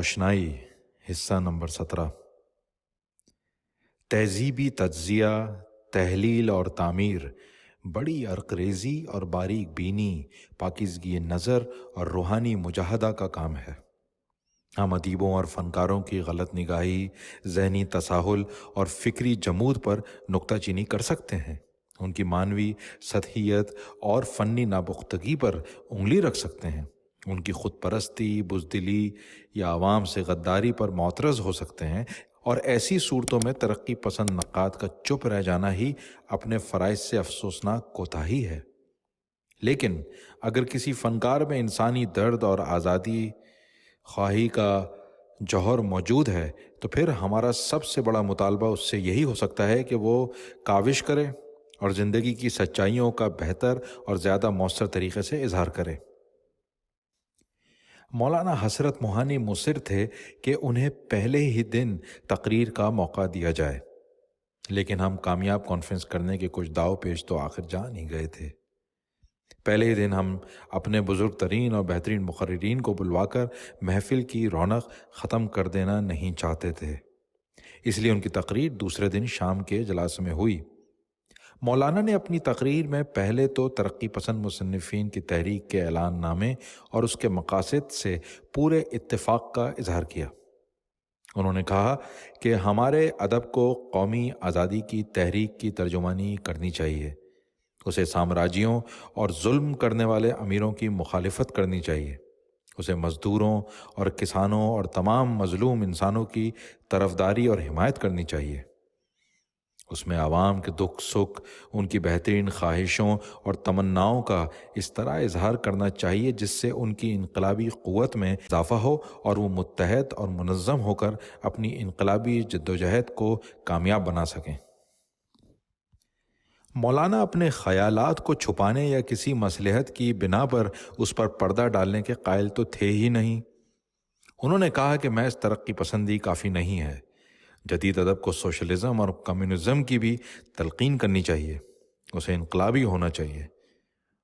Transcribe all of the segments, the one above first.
روشنائی حصہ نمبر 17۔ تہذیبی تجزیہ، تحلیل اور تعمیر بڑی عرقریزی اور باریک بینی، پاکیزگی نظر اور روحانی مجاہدہ کا کام ہے۔ ہم ادیبوں اور فنکاروں کی غلط نگاہی، ذہنی تساہل اور فکری جمود پر نکتہ چینی کر سکتے ہیں، ان کی معنوی سطحیت اور فنی ناپختگی پر انگلی رکھ سکتے ہیں، ان کی خود پرستی، بزدلی یا عوام سے غداری پر معترض ہو سکتے ہیں، اور ایسی صورتوں میں ترقی پسند نقاد کا چپ رہ جانا ہی اپنے فرائض سے افسوسناک کوتاہی ہے۔ لیکن اگر کسی فنکار میں انسانی درد اور آزادی خواہی کا جوہر موجود ہے تو پھر ہمارا سب سے بڑا مطالبہ اس سے یہی ہو سکتا ہے کہ وہ کاوش کرے اور زندگی کی سچائیوں کا بہتر اور زیادہ مؤثر طریقے سے اظہار کرے۔ مولانا حسرت موہانی مصر تھے کہ انہیں پہلے ہی دن تقریر کا موقع دیا جائے، لیکن ہم کامیاب کانفرنس کرنے کے کچھ داؤ پیش تو آخر جان ہی گئے تھے۔ پہلے ہی دن ہم اپنے بزرگ ترین اور بہترین مقررین کو بلوا کر محفل کی رونق ختم کر دینا نہیں چاہتے تھے، اس لیے ان کی تقریر دوسرے دن شام کے اجلاس میں ہوئی۔ مولانا نے اپنی تقریر میں پہلے تو ترقی پسند مصنفین کی تحریک کے اعلان نامے اور اس کے مقاصد سے پورے اتفاق کا اظہار کیا۔ انہوں نے کہا کہ ہمارے ادب کو قومی آزادی کی تحریک کی ترجمانی کرنی چاہیے، اسے سامراجیوں اور ظلم کرنے والے امیروں کی مخالفت کرنی چاہیے، اسے مزدوروں اور کسانوں اور تمام مظلوم انسانوں کی طرفداری اور حمایت کرنی چاہیے، اس میں عوام کے دکھ سکھ، ان کی بہترین خواہشوں اور تمناؤں کا اس طرح اظہار کرنا چاہیے جس سے ان کی انقلابی قوت میں اضافہ ہو اور وہ متحد اور منظم ہو کر اپنی انقلابی جدوجہد کو کامیاب بنا سکیں۔ مولانا اپنے خیالات کو چھپانے یا کسی مصلحت کی بنا پر اس پر پردہ ڈالنے کے قائل تو تھے ہی نہیں۔ انہوں نے کہا کہ محض ترقی پسندی کافی نہیں ہے، جدید ادب کو سوشلزم اور کمیونزم کی بھی تلقین کرنی چاہیے، اسے انقلابی ہونا چاہیے۔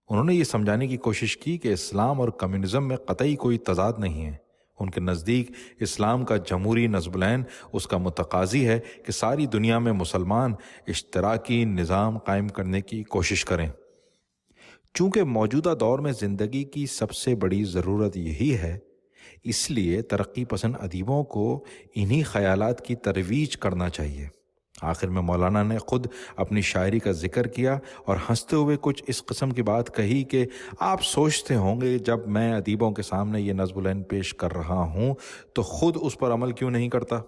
انہوں نے یہ سمجھانے کی کوشش کی کہ اسلام اور کمیونزم میں قطعی کوئی تضاد نہیں ہے۔ ان کے نزدیک اسلام کا جمہوری نصب العین اس کا متقاضی ہے کہ ساری دنیا میں مسلمان اشتراکی نظام قائم کرنے کی کوشش کریں۔ چونکہ موجودہ دور میں زندگی کی سب سے بڑی ضرورت یہی ہے، اس لیے ترقی پسند ادیبوں کو انہی خیالات کی ترویج کرنا چاہیے۔ آخر میں مولانا نے خود اپنی شاعری کا ذکر کیا اور ہنستے ہوئے کچھ اس قسم کی بات کہی کہ آپ سوچتے ہوں گے جب میں ادیبوں کے سامنے یہ نظم العین پیش کر رہا ہوں تو خود اس پر عمل کیوں نہیں کرتا؟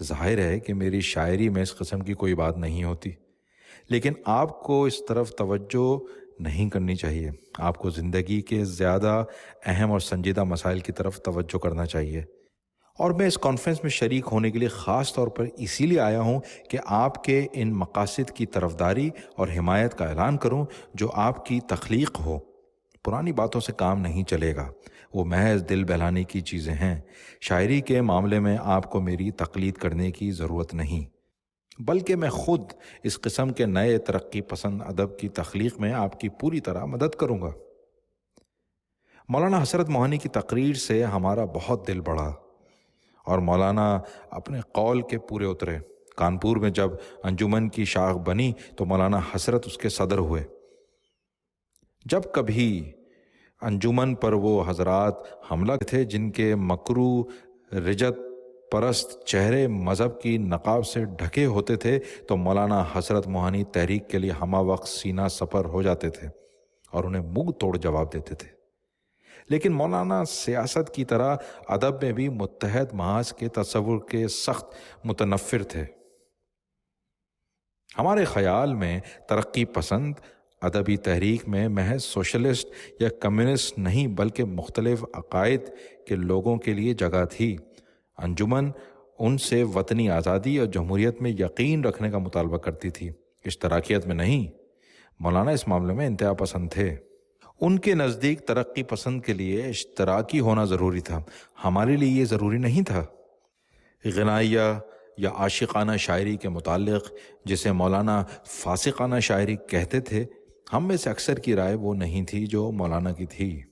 ظاہر ہے کہ میری شاعری میں اس قسم کی کوئی بات نہیں ہوتی، لیکن آپ کو اس طرف توجہ نہیں کرنی چاہیے، آپ کو زندگی کے زیادہ اہم اور سنجیدہ مسائل کی طرف توجہ کرنا چاہیے۔ اور میں اس کانفرنس میں شریک ہونے کے لیے خاص طور پر اسی لیے آیا ہوں کہ آپ کے ان مقاصد کی طرفداری اور حمایت کا اعلان کروں جو آپ کی تخلیق ہو۔ پرانی باتوں سے کام نہیں چلے گا، وہ محض دل بہلانے کی چیزیں ہیں۔ شاعری کے معاملے میں آپ کو میری تقلید کرنے کی ضرورت نہیں، بلکہ میں خود اس قسم کے نئے ترقی پسند ادب کی تخلیق میں آپ کی پوری طرح مدد کروں گا۔ مولانا حسرت موہانی کی تقریر سے ہمارا بہت دل بڑھا اور مولانا اپنے قول کے پورے اترے۔ کانپور میں جب انجمن کی شاخ بنی تو مولانا حسرت اس کے صدر ہوئے۔ جب کبھی انجمن پر وہ حضرات حملہ تھے جن کے مکرو رجت پرست چہرے مذہب کی نقاب سے ڈھکے ہوتے تھے تو مولانا حسرت موہانی تحریک کے لیے ہمہ وقت سینہ سپر ہو جاتے تھے اور انہیں منہ توڑ جواب دیتے تھے۔ لیکن مولانا سیاست کی طرح ادب میں بھی متحد محاذ کے تصور کے سخت متنفر تھے۔ ہمارے خیال میں ترقی پسند ادبی تحریک میں محض سوشلسٹ یا کمیونسٹ نہیں بلکہ مختلف عقائد کے لوگوں کے لیے جگہ تھی۔ انجمن ان سے وطنی آزادی اور جمہوریت میں یقین رکھنے کا مطالبہ کرتی تھی، اشتراکیت میں نہیں۔ مولانا اس معاملے میں انتہا پسند تھے۔ ان کے نزدیک ترقی پسند کے لیے اشتراکی ہونا ضروری تھا، ہمارے لیے یہ ضروری نہیں تھا۔ غنائیہ یا عاشقانہ شاعری کے متعلق جسے مولانا فاسقانہ شاعری کہتے تھے، ہم میں سے اکثر کی رائے وہ نہیں تھی جو مولانا کی تھی۔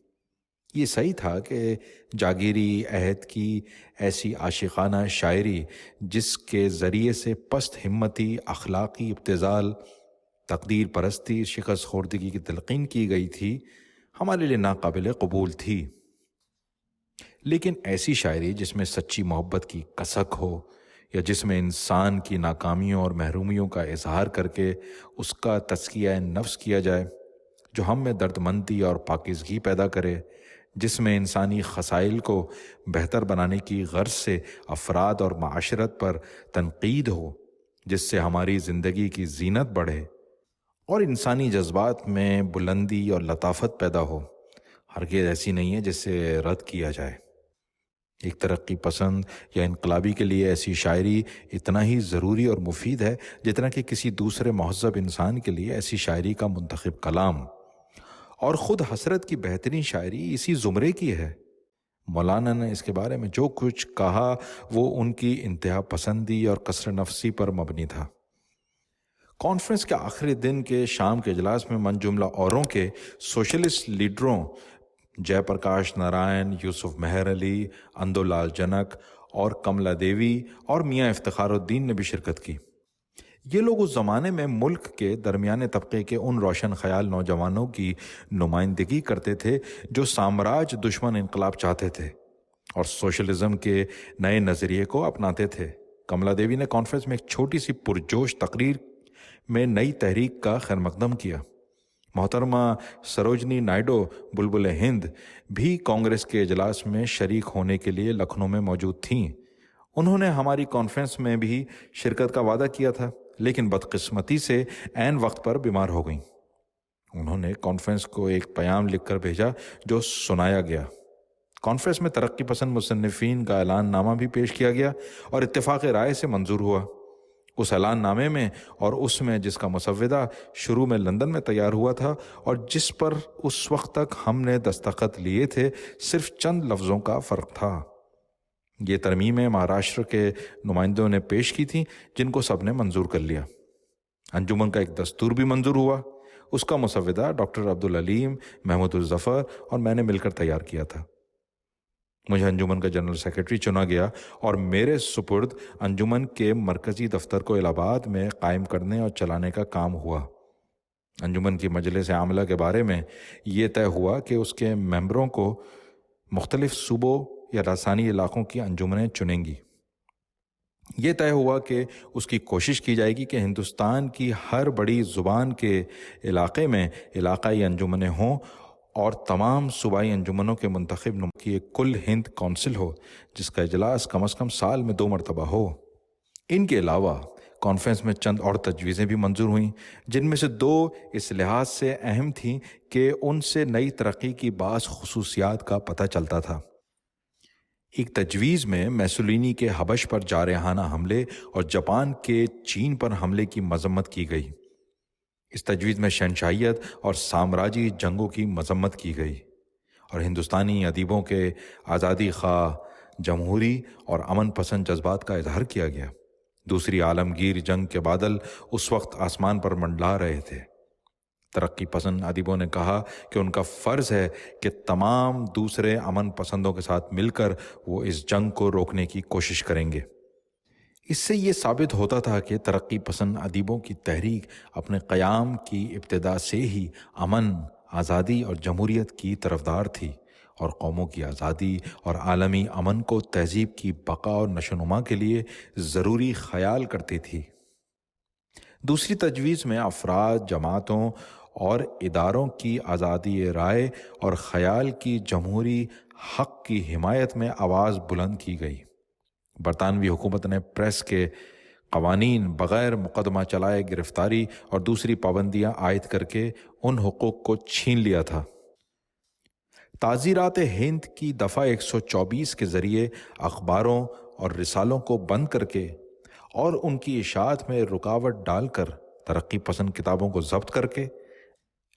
یہ صحیح تھا کہ جاگیری عہد کی ایسی عاشقانہ شاعری جس کے ذریعے سے پست ہمتی، اخلاقی ابتذال، تقدیر پرستی، شکست خوردگی کی تلقین کی گئی تھی، ہمارے لیے ناقابل قبول تھی۔ لیکن ایسی شاعری جس میں سچی محبت کی کسک ہو، یا جس میں انسان کی ناکامیوں اور محرومیوں کا اظہار کر کے اس کا تزکیہ نفس کیا جائے، جو ہم میں دردمندی اور پاکیزگی پیدا کرے، جس میں انسانی خصائل کو بہتر بنانے کی غرض سے افراد اور معاشرت پر تنقید ہو، جس سے ہماری زندگی کی زینت بڑھے اور انسانی جذبات میں بلندی اور لطافت پیدا ہو، ہرگز ایسی نہیں ہے جس سے رد کیا جائے۔ ایک ترقی پسند یا انقلابی کے لیے ایسی شاعری اتنا ہی ضروری اور مفید ہے جتنا کہ کسی دوسرے مہذب انسان کے لیے ایسی شاعری کا منتخب کلام، اور خود حسرت کی بہترین شاعری اسی زمرے کی ہے۔ مولانا نے اس کے بارے میں جو کچھ کہا وہ ان کی انتہا پسندی اور کثر نفسی پر مبنی تھا۔ کانفرنس کے آخری دن کے شام کے اجلاس میں من جملہ اوروں کے سوشلسٹ لیڈروں جے پرکاش نارائن، یوسف مہر علی، اندو لال جنک اور کملا دیوی اور میاں افتخار الدین نے بھی شرکت کی۔ یہ لوگ اس زمانے میں ملک کے درمیانے طبقے کے ان روشن خیال نوجوانوں کی نمائندگی کرتے تھے جو سامراج دشمن انقلاب چاہتے تھے اور سوشلزم کے نئے نظریے کو اپناتے تھے۔ کملا دیوی نے کانفرنس میں ایک چھوٹی سی پرجوش تقریر میں نئی تحریک کا خیر مقدم کیا۔ محترمہ سروجنی نائیڈو بلبل ہند بھی کانگریس کے اجلاس میں شریک ہونے کے لیے لکھنؤ میں موجود تھیں۔ انہوں نے ہماری کانفرنس میں بھی شرکت کا وعدہ کیا تھا، لیکن بدقسمتی سے عین وقت پر بیمار ہو گئیں۔ انہوں نے کانفرنس کو ایک پیام لکھ کر بھیجا جو سنایا گیا۔ کانفرنس میں ترقی پسند مصنفین کا اعلان نامہ بھی پیش کیا گیا اور اتفاق رائے سے منظور ہوا۔ اس اعلان نامے میں اور اس میں جس کا مسودہ شروع میں لندن میں تیار ہوا تھا اور جس پر اس وقت تک ہم نے دستخط لیے تھے، صرف چند لفظوں کا فرق تھا۔ یہ ترمیمیں مہاراشٹر کے نمائندوں نے پیش کی تھیں جن کو سب نے منظور کر لیا۔ انجمن کا ایک دستور بھی منظور ہوا۔ اس کا مسودہ ڈاکٹر عبدالعلیم، محمود الظفر اور میں نے مل کر تیار کیا تھا۔ مجھے انجمن کا جنرل سیکرٹری چنا گیا اور میرے سپرد انجمن کے مرکزی دفتر کو الہ آباد میں قائم کرنے اور چلانے کا کام ہوا۔ انجمن کی مجلس عاملہ کے بارے میں یہ طے ہوا کہ اس کے ممبروں کو مختلف صوبوں یا راسانی علاقوں کی انجمنیں چنیں گی۔ یہ طے ہوا کہ اس کی کوشش کی جائے گی کہ ہندوستان کی ہر بڑی زبان کے علاقے میں علاقائی انجمنیں ہوں اور تمام صوبائی انجمنوں کے منتخب نمائندوں کی ایک کل ہند کونسل ہو جس کا اجلاس کم از کم سال میں 2 مرتبہ ہو۔ ان کے علاوہ کانفرنس میں چند اور تجویزیں بھی منظور ہوئیں، جن میں سے 2 اس لحاظ سے اہم تھیں کہ ان سے نئی ترقی کی بعض خصوصیات کا پتہ چلتا تھا۔ ایک تجویز میں میسولینی کے حبش پر جارحانہ حملے اور جاپان کے چین پر حملے کی مذمت کی گئی۔ اس تجویز میں شہنشاہیت اور سامراجی جنگوں کی مذمت کی گئی اور ہندوستانی ادیبوں کے آزادی خواہ، جمہوری اور امن پسند جذبات کا اظہار کیا گیا۔ دوسری عالمگیر جنگ کے بادل اس وقت آسمان پر منڈلا رہے تھے۔ ترقی پسند ادیبوں نے کہا کہ ان کا فرض ہے کہ تمام دوسرے امن پسندوں کے ساتھ مل کر وہ اس جنگ کو روکنے کی کوشش کریں گے۔ اس سے یہ ثابت ہوتا تھا کہ ترقی پسند ادیبوں کی تحریک اپنے قیام کی ابتدا سے ہی امن، آزادی اور جمہوریت کی طرفدار تھی اور قوموں کی آزادی اور عالمی امن کو تہذیب کی بقا اور نشوونما کے لیے ضروری خیال کرتی تھی۔ دوسری تجویز میں افراد، جماعتوں اور اداروں کی آزادی رائے اور خیال کی جمہوری حق کی حمایت میں آواز بلند کی گئی۔ برطانوی حکومت نے پریس کے قوانین بغیر مقدمہ چلائے گرفتاری اور دوسری پابندیاں عائد کر کے ان حقوق کو چھین لیا تھا۔ تعزیرات ہند کی دفعہ 124 کے ذریعے اخباروں اور رسالوں کو بند کر کے اور ان کی اشاعت میں رکاوٹ ڈال کر ترقی پسند کتابوں کو ضبط کر کے،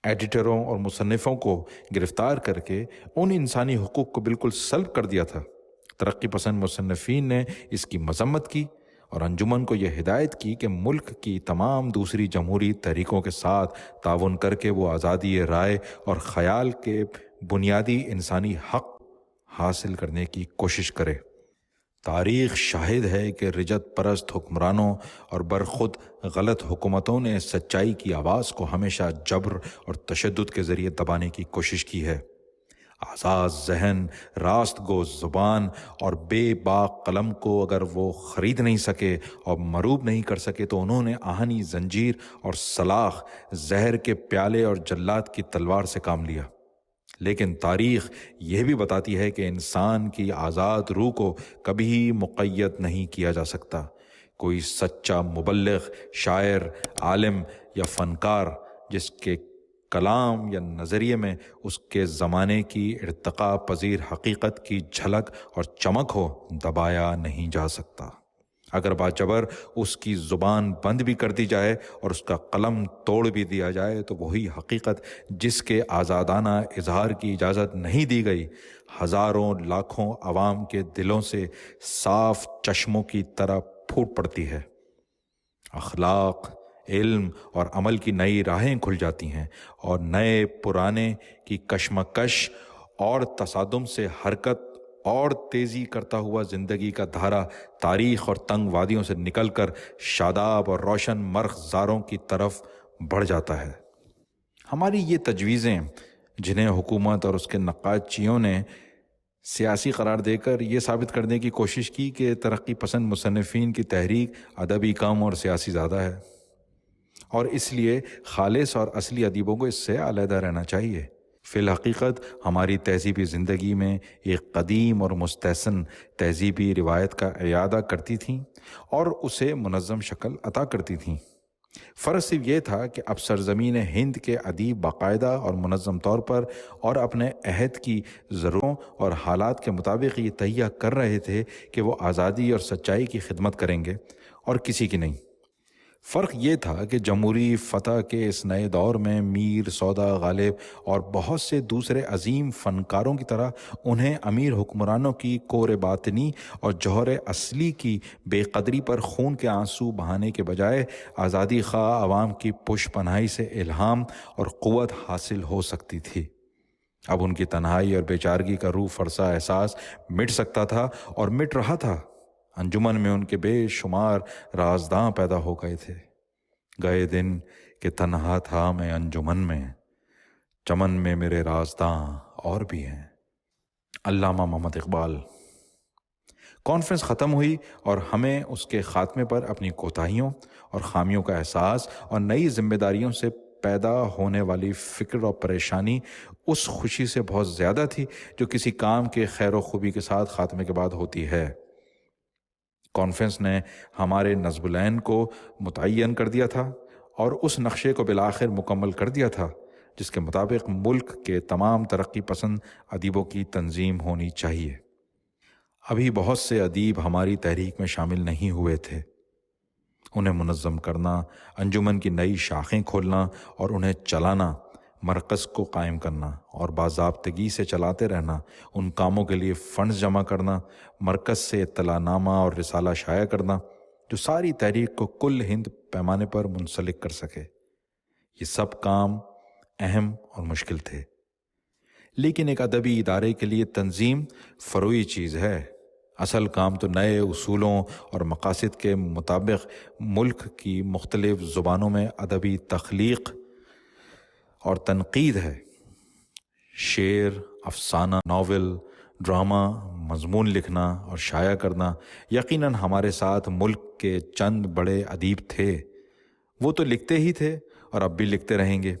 ایڈیٹروں اور مصنفوں کو گرفتار کر کے ان انسانی حقوق کو بالکل سلب کر دیا تھا۔ ترقی پسند مصنفین نے اس کی مذمت کی اور انجمن کو یہ ہدایت کی کہ ملک کی تمام دوسری جمہوری تحریکوں کے ساتھ تعاون کر کے وہ آزادی رائے اور خیال کے بنیادی انسانی حق حاصل کرنے کی کوشش کرے۔ تاریخ شاہد ہے کہ رجت پرست حکمرانوں اور برخود غلط حکومتوں نے سچائی کی آواز کو ہمیشہ جبر اور تشدد کے ذریعے دبانے کی کوشش کی ہے۔ آزاد ذہن، راست گو زبان اور بے باک قلم کو اگر وہ خرید نہیں سکے اور مروب نہیں کر سکے تو انہوں نے آہنی زنجیر اور سلاخ، زہر کے پیالے اور جلاد کی تلوار سے کام لیا۔ لیکن تاریخ یہ بھی بتاتی ہے کہ انسان کی آزاد روح کو کبھی مقید نہیں کیا جا سکتا۔ کوئی سچا مبلغ، شاعر، عالم یا فنکار جس کے کلام یا نظریے میں اس کے زمانے کی ارتقاء پذیر حقیقت کی جھلک اور چمک ہو، دبایا نہیں جا سکتا۔ اگر باجبر اس کی زبان بند بھی کر دی جائے اور اس کا قلم توڑ بھی دیا جائے تو وہی حقیقت جس کے آزادانہ اظہار کی اجازت نہیں دی گئی، ہزاروں لاکھوں عوام کے دلوں سے صاف چشموں کی طرح پھوٹ پڑتی ہے۔ اخلاق، علم اور عمل کی نئی راہیں کھل جاتی ہیں اور نئے پرانے کی کشمکش اور تصادم سے حرکت اور تیزی کرتا ہوا زندگی کا دھارا تاریخ اور تنگ وادیوں سے نکل کر شاداب اور روشن مرغزاروں کی طرف بڑھ جاتا ہے۔ ہماری یہ تجویزیں، جنہیں حکومت اور اس کے نقادچیوں نے سیاسی قرار دے کر یہ ثابت کرنے کی کوشش کی کہ ترقی پسند مصنفین کی تحریک ادبی کم اور سیاسی زیادہ ہے، اور اس لیے خالص اور اصلی ادیبوں کو اس سے علیحدہ رہنا چاہیے، فی الحقیقت ہماری تہذیبی زندگی میں ایک قدیم اور مستحسن تہذیبی روایت کا اعادہ کرتی تھیں اور اسے منظم شکل عطا کرتی تھیں۔ فرق صرف یہ تھا کہ اب سرزمین ہند کے ادیب باقاعدہ اور منظم طور پر اور اپنے عہد کی ضرورتوں اور حالات کے مطابق یہ تہیہ کر رہے تھے کہ وہ آزادی اور سچائی کی خدمت کریں گے اور کسی کی نہیں۔ فرق یہ تھا کہ جمہوری فتح کے اس نئے دور میں میر سودا غالب اور بہت سے دوسرے عظیم فنکاروں کی طرح انہیں امیر حکمرانوں کی کور باطنی اور جوہر اصلی کی بے قدری پر خون کے آنسو بہانے کے بجائے آزادی خواہ عوام کی پش پناہی سے الہام اور قوت حاصل ہو سکتی تھی۔ اب ان کی تنہائی اور بیچارگی کا روح فرسا احساس مٹ سکتا تھا اور مٹ رہا تھا۔ انجمن میں ان کے بے شمار رازداں پیدا ہو گئے تھے۔ گئے دن کہ تنہا تھا میں انجمن میں، چمن میں میرے رازداں اور بھی ہیں۔ علامہ محمد اقبال۔ کانفرنس ختم ہوئی اور ہمیں اس کے خاتمے پر اپنی کوتاہیوں اور خامیوں کا احساس اور نئی ذمہ داریوں سے پیدا ہونے والی فکر اور پریشانی اس خوشی سے بہت زیادہ تھی جو کسی کام کے خیر و خوبی کے ساتھ خاتمے کے بعد ہوتی ہے۔ کانفرنس نے ہمارے نصب العین کو متعین کر دیا تھا اور اس نقشے کو بالآخر مکمل کر دیا تھا جس کے مطابق ملک کے تمام ترقی پسند ادیبوں کی تنظیم ہونی چاہیے۔ ابھی بہت سے ادیب ہماری تحریک میں شامل نہیں ہوئے تھے۔ انہیں منظم کرنا، انجمن کی نئی شاخیں کھولنا اور انہیں چلانا، مرکز کو قائم کرنا اور باضابطگی سے چلاتے رہنا، ان کاموں کے لیے فنڈز جمع کرنا، مرکز سے اطلاع نامہ اور رسالہ شائع کرنا جو ساری تحریک کو کل ہند پیمانے پر منسلک کر سکے، یہ سب کام اہم اور مشکل تھے۔ لیکن ایک ادبی ادارے کے لیے تنظیم فروعی چیز ہے۔ اصل کام تو نئے اصولوں اور مقاصد کے مطابق ملک کی مختلف زبانوں میں ادبی تخلیق اور تنقید ہے۔ شعر، افسانہ، ناول، ڈرامہ، مضمون لکھنا اور شائع کرنا۔ یقیناً ہمارے ساتھ ملک کے چند بڑے ادیب تھے، وہ تو لکھتے ہی تھے اور اب بھی لکھتے رہیں گے۔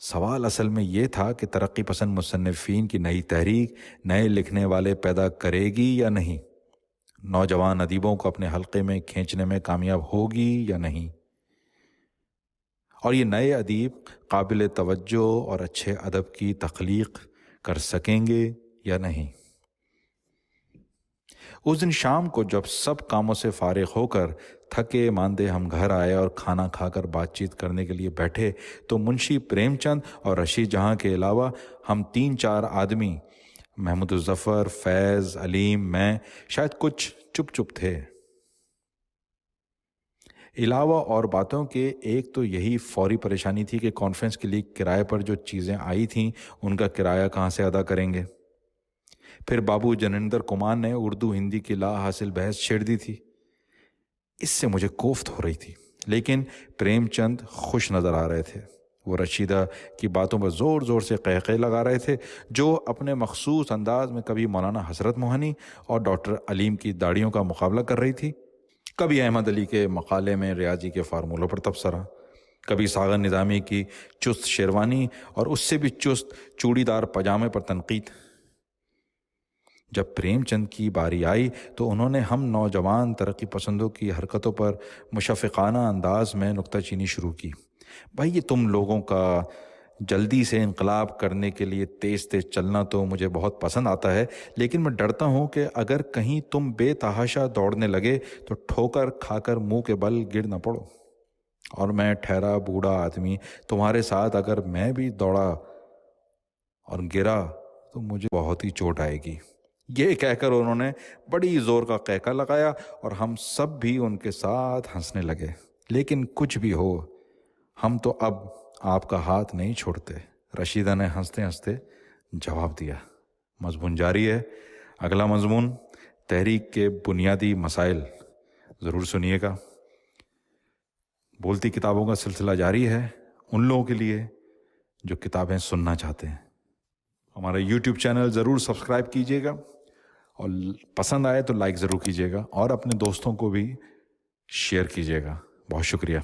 سوال اصل میں یہ تھا کہ ترقی پسند مصنفین کی نئی تحریک نئے لکھنے والے پیدا کرے گی یا نہیں، نوجوان ادیبوں کو اپنے حلقے میں کھینچنے میں کامیاب ہوگی یا نہیں، اور یہ نئے ادیب قابل توجہ اور اچھے ادب کی تخلیق کر سکیں گے یا نہیں۔ اس دن شام کو جب سب کاموں سے فارغ ہو کر تھکے ماندے ہم گھر آئے اور کھانا کھا کر بات چیت کرنے کے لیے بیٹھے تو منشی پریم چند اور رشید جہاں کے علاوہ ہم 3-4 آدمی، محمود الظفر، فیض، علیم، میں، شاید کچھ چپ چپ تھے۔ علاوہ اور باتوں کے ایک تو یہی فوری پریشانی تھی کہ کانفرنس کے لیے کرائے پر جو چیزیں آئی تھیں ان کا کرایہ کہاں سے ادا کریں گے۔ پھر بابو جنیندر کمار نے اردو ہندی کی لا حاصل بحث چھیڑ دی تھی، اس سے مجھے کوفت ہو رہی تھی، لیکن پریم چند خوش نظر آ رہے تھے۔ وہ رشیدہ کی باتوں پر زور زور سے قہقہے لگا رہے تھے، جو اپنے مخصوص انداز میں کبھی مولانا حسرت موہانی اور ڈاکٹر علیم کی داڑھیوں کا مقابلہ کر رہی تھی، کبھی احمد علی کے مقالے میں ریاضی کے فارمولوں پر تبصرہ، کبھی ساغر نظامی کی چست شیروانی اور اس سے بھی چست چوڑی دار پاجامے پر تنقید۔ جب پریم چند کی باری آئی تو انہوں نے ہم نوجوان ترقی پسندوں کی حرکتوں پر مشفقانہ انداز میں نکتہ چینی شروع کی۔ بھائی یہ تم لوگوں کا جلدی سے انقلاب کرنے کے لیے تیز تیز چلنا تو مجھے بہت پسند آتا ہے، لیکن میں ڈرتا ہوں کہ اگر کہیں تم بے تحاشا دوڑنے لگے تو ٹھوکر کھا کر منہ کے بل گر نہ پڑو، اور میں ٹھہرا بوڑھا آدمی تمہارے ساتھ اگر میں بھی دوڑا اور گرا تو مجھے بہت ہی چوٹ آئے گی۔ یہ کہہ کر انہوں نے بڑی زور کا قہقہ لگایا اور ہم سب بھی ان کے ساتھ ہنسنے لگے۔ لیکن کچھ بھی ہو، ہم تو اب آپ کا ہاتھ نہیں چھوڑتے، رشیدہ نے ہنستے ہنستے جواب دیا۔ مضمون جاری ہے۔ اگلا مضمون تحریک کے بنیادی مسائل ضرور سنیے گا۔ بولتی کتابوں کا سلسلہ جاری ہے ان لوگوں کے لیے جو کتابیں سننا چاہتے ہیں۔ ہمارا یوٹیوب چینل ضرور سبسکرائب کیجیے گا، اور پسند آئے تو لائک ضرور کیجیے گا، اور اپنے دوستوں کو بھی شیئر کیجیے گا۔ بہت شکریہ۔